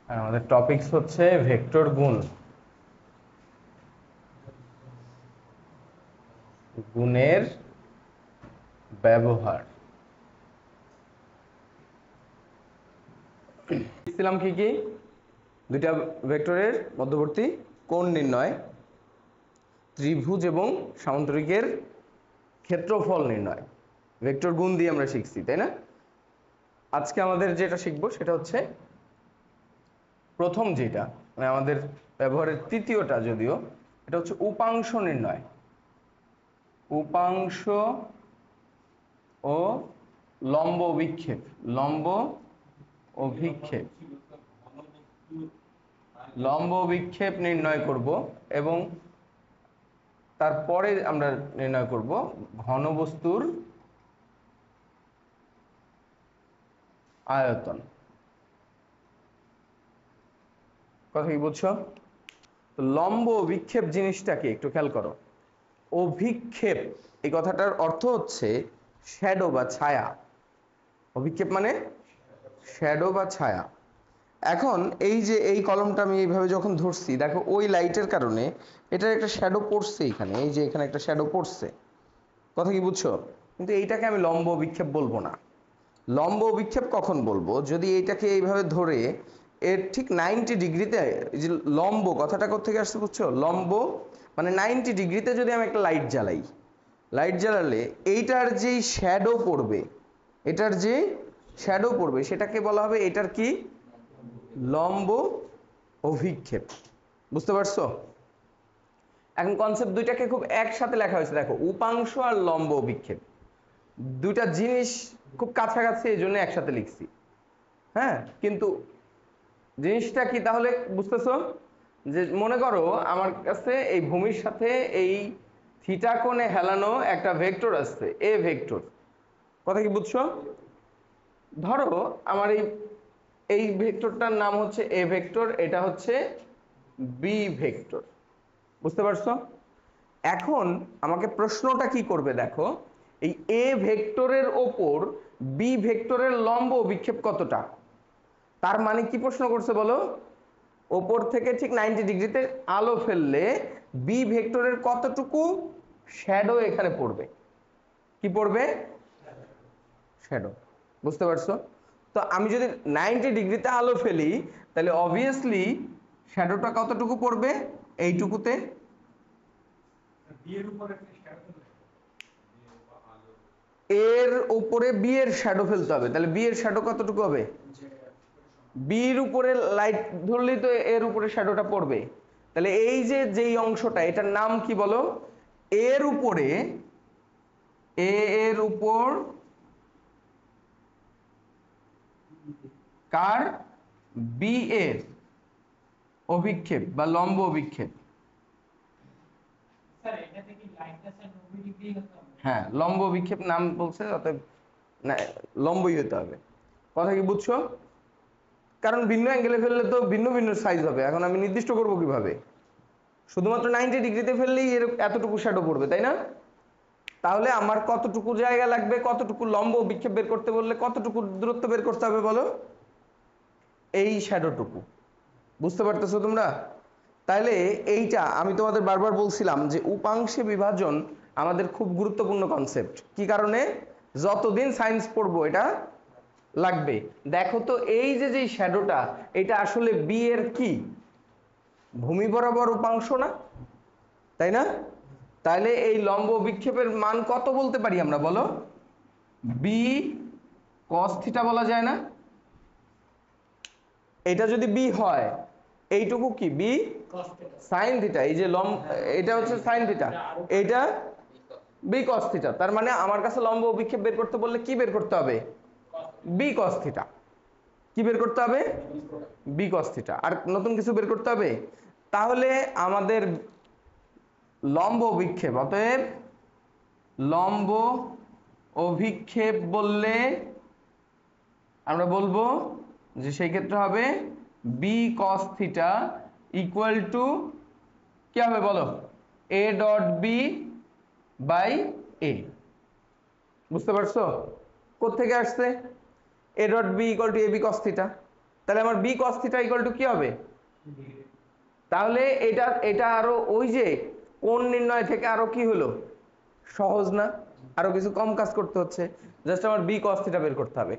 আর আমাদের টপিকস হচ্ছে ভেক্টর গুণ, গুণের ব্যবহার। শিখছিলাম কি কি? দুইটা ভেক্টরের মধ্যবর্তী কোণ নির্ণয়, ত্রিভুজ এবং সামান্তরিকের ক্ষেত্রফল নির্ণয়, ভেক্টর গুণ দিয়ে আমরা শিখছি, তাই না? আজকে আমাদের যেটা শিখবো সেটা হচ্ছে প্রথম যেটা, মানে আমাদের ব্যবহারের তৃতীয়টা, যদিও এটা হচ্ছে উপাংশ নির্ণয়। উপাংশ ও লম্ব অভিক্ষেপ, লম্ব অভিক্ষেপ, লম্ব অভিক্ষেপ নির্ণয় করব এবং তারপরে আমরা নির্ণয় করব ঘনবস্তুর আয়তন। কথা কি বুঝছো? তো লম্ব অভিক্ষেপ জিনিসটা কি একটু খেয়াল করো। অভিক্ষেপ এই কথাটার অর্থ হচ্ছে শ্যাডো বা ছায়া। অভিক্ষেপ মানে শ্যাডো বা ছায়া। এখন এই যে এই কলমটা আমি এইভাবে যখন ধরছি, দেখো ওই লাইটের কারণে এটার একটা শ্যাডো পড়ছে এখানে, এই যে এখানে একটা শ্যাডো পড়ছে। কথা কি বুঝছো? কিন্তু এইটাকে আমি লম্ব অভিক্ষেপ বলবো না। লম্ব অভিক্ষেপ কখন বলবো? যদি এইটাকে এইভাবে ধরে এর ঠিক 90 ডিগ্রিতে, এই যে লম্ব কথাটা কোথেকে আসছে বুঝছো? লম্ব মানে 90 ডিগ্রিতে যদি আমি একটা লাইট জ্বালাই, লাইট জ্বালালে এইটার যেই শ্যাডো পড়বে, এটার যে শ্যাডো পড়বে সেটাকে বলা হবে এটার কি? লম্ব অভিক্ষেপ। বুঝতে পারছো? এখন কনসেপ্ট দুইটাকে খুব একসাথে লেখা হয়েছে, দেখো উপাংশ আর লম্ব অভিক্ষেপ দুইটা জিনিস খুব কাছাকাছি, এই জন্য একসাথে লিখছি। হ্যাঁ, কিন্তু জিনিসটা কি তাহলে বুঝতেছো? যে মনে করো আমার কাছে এই ভূমির সাথে এই থিটা কোণে হেলানো একটা ভেক্টর আছে, এ ভেক্টর। কথা কি বুঝছো? ধরো আমার এই এই ভেক্টরটার নাম হচ্ছে এ ভেক্টর, এটা হচ্ছে বি ভেক্টর। বুঝতে পারছো? এখন আমাকে প্রশ্নটা কি করবে দেখো, এই এ ভেক্টরের ওপর বি ভেক্টরের লম্ব অভিক্ষেপ কতটা। তার মানে কি প্রশ্ন করছে বলো? ওপর থেকে ঠিক 90 ডিগ্রিতে আলো ফেললে বি ভেক্টরের কতটুকু শ্যাডো এখানে পড়বে। কি পড়বে? শ্যাডো। বুঝতে পারছো? তো আমি যদি 90 ডিগ্রিতে আলো ফেলি তাহলে অবভিয়াসলি শ্যাডোটা কতটুকু পড়বে? এইটুকুতে। এর উপরে বি এর শ্যাডো ফেলতে হবে, তাহলে বি এর শ্যাডো কতটুকু হবে? বির উপরে লাইট ধরলেই তো এর উপরে শ্যাডোটা পড়বে। তাহলে এই যে যেই অংশটা, এটার নাম কি বলো? এর উপরে, এ এর উপর কার? বি এর অভিক্ষেপ বা লম্ব অভিক্ষেপ। হ্যাঁ, লম্ব অভিক্ষেপ নাম বলছে, অতএব লম্বই হতে হবে। কথা কি বুঝছো? কারণ ভিন্ন অ্যাঙ্গেলে ফেললে তো ভিন্ন ভিন্ন সাইজ হবে, এখন আমি নির্দিষ্ট করব কিভাবে? শুধুমাত্র 90 ডিগ্রিতে ফেললেই এর এতটুকু শ্যাডো পড়বে, তাই না? তাহলে আমার কতটুকু জায়গা লাগবে, কতটুকু লম্ব বিক্ষেপ বের করতে বললে কতটুকু দূরত্ব বের করতে হবে বলো? এই শ্যাডোটুকু। বুঝতে পারতেছো তোমরা? তাহলে এইটা আমি তোমাদের বারবার বলছিলাম যে উপাংশে বিভাজন আমাদের খুব গুরুত্বপূর্ণ কনসেপ্ট। কি কারণে? যতদিন সায়েন্স পড়বো এটা লাগবে। দেখো তো এই যে যে শ্যাডোটা, এটা আসলে বি এর কি? ভূমি বরাবর উপাংশ না, তাই না? তাহলে এই লম্ব বিক্ষেপের মান কত বলতে পারি আমরা বলো? বি কস থিটা বলা যায় না? এটা যদি বি হয়, এইটুকু কি? B sine theta. এই যে এটা হচ্ছে সাইন থিটা, এটা বি কস থিটা। তার মানে আমার কাছে লম্ব অভিক্ষেপ বের করতে বললে কি বের করতে হবে? B cos theta. কি বের করতে হবে? B cos theta. আর নতুন কিছু বের করতে হবে? তাহলে আমাদের লম্ব অভিক্ষেপ, অতএব লম্ব অভিক্ষেপ বললে আমরা বলবো যে সেই ক্ষেত্রে হবে B cos theta equal to কি হবে বলো? A dot B by A. বুঝতে পারছো কোত্থেকে আসছে? A dot B equal to A B cos theta. তাহলে আমার B cos theta equal to কি হবে? তাহলে এটা এটা আরো ওই যে কোণ নির্ণয় থেকে আরো কি হলো, সহজ না? আরো কিছু কম কাজ করতে হচ্ছে, জাস্ট আমার বি কস থিটা বের করতে হবে।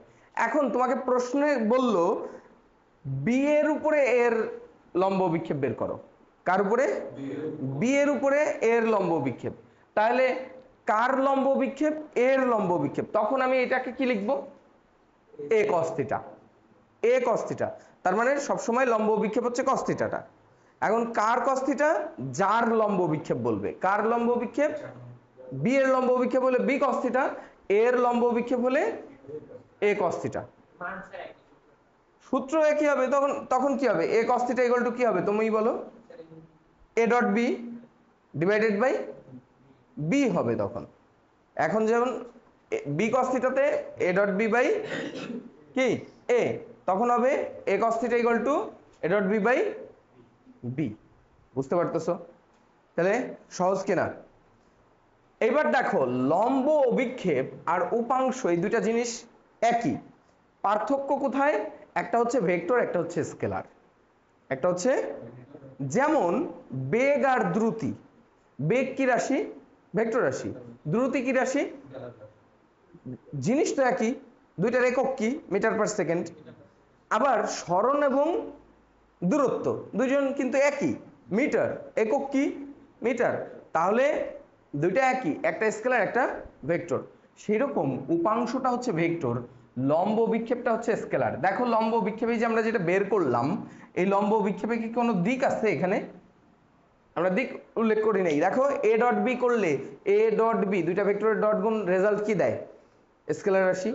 এখন তোমাকে প্রশ্নে বললো বি এর উপরে এর লম্ব বিক্ষেপ বের করো। কার উপরে? বি এর উপরে এর লম্ব বিক্ষেপ। তাহলে কার লম্ব বিক্ষেপ? এর লম্ব বিক্ষেপ। তখন আমি এটাকে কি লিখবো? এ কস থিটা। এ কস থিটা, তার মানে সবসময় লম্ব বিক্ষেপ হচ্ছে কস থিটাটা। এখন কার কস থিটা? যার লম্ব বিক্ষেপ বলবে। কার লম্ব বিক্ষেপ? বি এর লম্ব বিক্ষেপ হলে বি কস থিটা, এর লম্ব বিক্ষেপ হলে এ কস থিটা। সূত্র একই হবে। তখন তখন কি হবে? A cos theta equal to কি হবে তুমিই বলো? A dot B divided by B হবে তখন। এখন যেমন বি কস থিটাতে এ ডট বি বাই কি এ, তখন হবে A cos theta equal to A dot B by B. বুঝতে পারতেছো? তাহলে সহজ কিনা? এবার দেখো লম্ব অভিক্ষেপ আর উপাংশ এই দুইটা জিনিস একই, পার্থক্য কোথায়? একটা হচ্ছে ভেক্টর, একটা হচ্ছে স্কেলার। একটা হচ্ছে যেমন বেগ আর দ্রুতি। বেগ কি রাশি? ভেক্টর রাশি। দ্রুতি কি রাশি? জিনিস তো একই, দুইটার একক কি? Metre per second. আবার সরণ এবং দূরত্ব দুইজন কিন্তু একই, মিটার। একক কি? মিটার। তাহলে দুইটা একই, একটা স্কেলার একটা ভেক্টর। সেরকম উপাংশটা হচ্ছে ভেক্টর, লম্ব বিক্ষেপটা হচ্ছে স্কেলার। দেখো লম্ব বিক্ষেপে যে আমরা যেটা বের করলাম, এই লম্ব বিক্ষেপে কি কোনো দিক আছে? এখানে আমরা দিক উল্লেখ করি নাই। দেখো এ ডট বি করলে এ ডট বি দুইটা ভেক্টরের ডট গুণ রেজাল্ট কি দেয়? স্কেলার রাশি।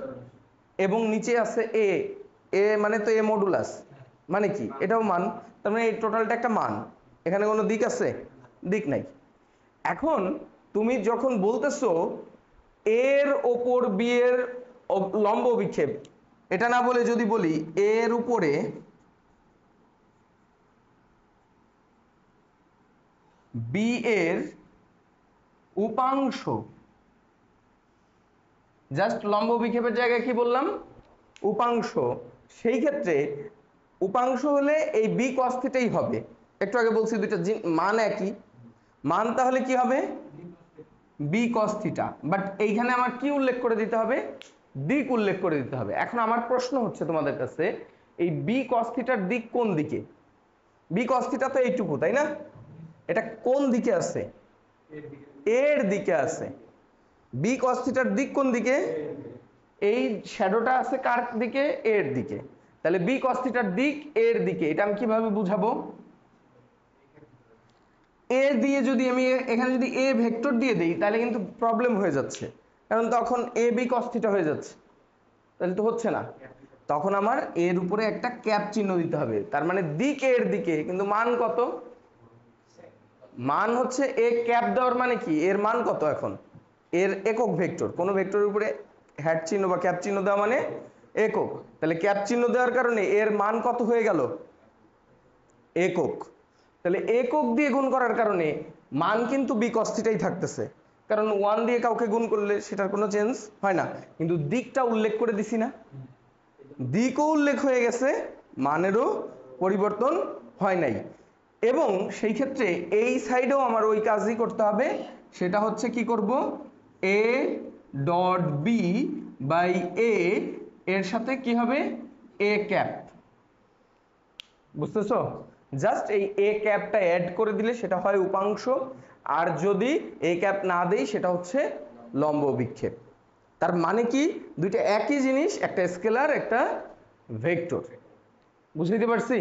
এবং নিচে আছে এ, এ মানে তো এ মডুলাস, মানে কি? এটাও মান। তার মানে এই টোটালটা একটা মান। এখানে কোনো দিক আছে? দিক নাই। এখন তুমি যখন বলতেছো এর ওপর বি এর লম্ব বিক্ষেপ, এটা না বলে যদি বলি এর উপরে বি এর উপাংশ, জাস্ট লম্ব বিক্ষেপের জায়গায় কি বললাম? উপাংশ। সেই ক্ষেত্রে উপাংশ হলে এই বি কস থিটাই হবে। একটু আগে বলছি দুইটা মান একই মান, তাহলে কি হবে? B cos theta. বাট এইখানে আমার কি উল্লেখ করে দিতে হবে? দিক উল্লেখ করে দিতে হবে। এখন আমার প্রশ্ন হচ্ছে তোমাদের কাছে, এই বি কস থিটার দিক কোন দিকে? বি কস থিটা তো এইটুকু, তাই না? এটা কোন দিকে আছে? এর দিকে আছে। বি কস থিটার দিক কোন দিকে? এই শ্যাডোটা আছে কার দিকে? এর দিকে। তাহলে বি কস থিটার দিক এর দিকে। এটা আমি কিভাবে বুঝাবো? এ দিয়ে যদি আমি এখানে যদি এ ভেক্টর দিয়ে দেই তাহলে কিন্তু প্রবলেম হয়ে যাচ্ছে, কারণ তখন এ বি কস থিটা হয়ে যাচ্ছে, তাহলে তো হচ্ছে না। তখন আমার এর উপরে একটা ক্যাপ চিহ্ন দিতে হবে, তার মানে দিক এর দিকে, কিন্তু মান কত? মান হচ্ছে এ ক্যাপ দেওয়ার মানে কি? এর মান কত? এখন এর একক ভেক্টর, কোন ভেক্টরের উপরে হ্যাট চিহ্ন বা ক্যাপ চিহ্ন দেওয়া মানে একক। তাহলে ক্যাপ চিহ্ন দেওয়ার কারণে এর মান কত হয়ে গেল? একক। তাহলে একক দিয়ে গুণ করার কারণে মান কিন্তু বি কস থিটাই থাকতেছে, কারণ 1 দিয়ে কাউকে গুণ করলে সেটার কোনো চেঞ্জ হয় না। কিন্তু দিকটা উল্লেখ করে দিছি না? দিকও উল্লেখ হয়ে গেছে, মানেরও পরিবর্তন হয় নাই। এবং সেই ক্ষেত্রে এই সাইডেও আমার ওই কাজই করতে হবে। সেটা হচ্ছে কি করব? এ ডট বি বাই এ এর সাথে কি হবে? A cap. বুঝতেছো? জাস্ট এই এ ক্যাপটা অ্যাড করে দিলে সেটা হয় উপাংশ, আর যদি এ ক্যাপ না দেই সেটা হচ্ছে লম্ব বিক্ষেপ। তার মানে কি? দুইটা একই জিনিস, একটা স্কেলার একটা ভেক্টর। বুঝতে পারছি?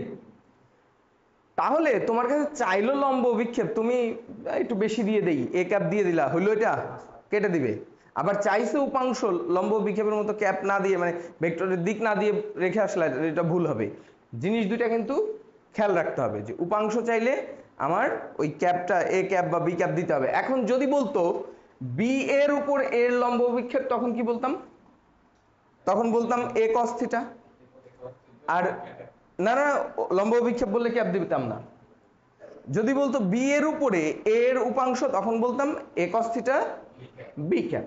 তাহলে তোমার কাছে চাইলো লম্ব বিক্ষেপ, তুমি একটু বেশি দিয়ে দেই, এ ক্যাপ দিয়ে দিলা, হইলো এটা কেটে দিবে। আবার চাইছে উপাংশ, লম্ব বিক্ষেপের মতো ক্যাপ না দিয়ে মানে ভেক্টরের দিক না দিয়ে রেখে আসলে এটা ভুল হবে। জিনিস দুইটা কিন্তু খেয়াল রাখতে হবে, যে উপাংশ চাইলে আমার ওই ক্যাপটা এ ক্যাপ বা বি ক্যাপ দিতে হবে। এখন যদি বলতো বি এর উপর এর লম্ব বিক্ষেপ, তখন কি বলতাম? তখন বলতাম এ কস থিটা। আর না না, লম্ব বিক্ষেপ বললে ক্যাপ দিতাম না। যদি বলতো বি এর উপরে এর উপাংশ, তখন বলতাম এ কস থিটা বি ক্যাপ।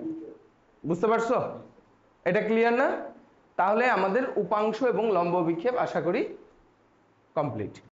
বুঝতে পারছো? এটা ক্লিয়ার না? তাহলে আমাদের উপাংশ এবং লম্ব বিক্ষেপ আশা করি কমপ্লিট।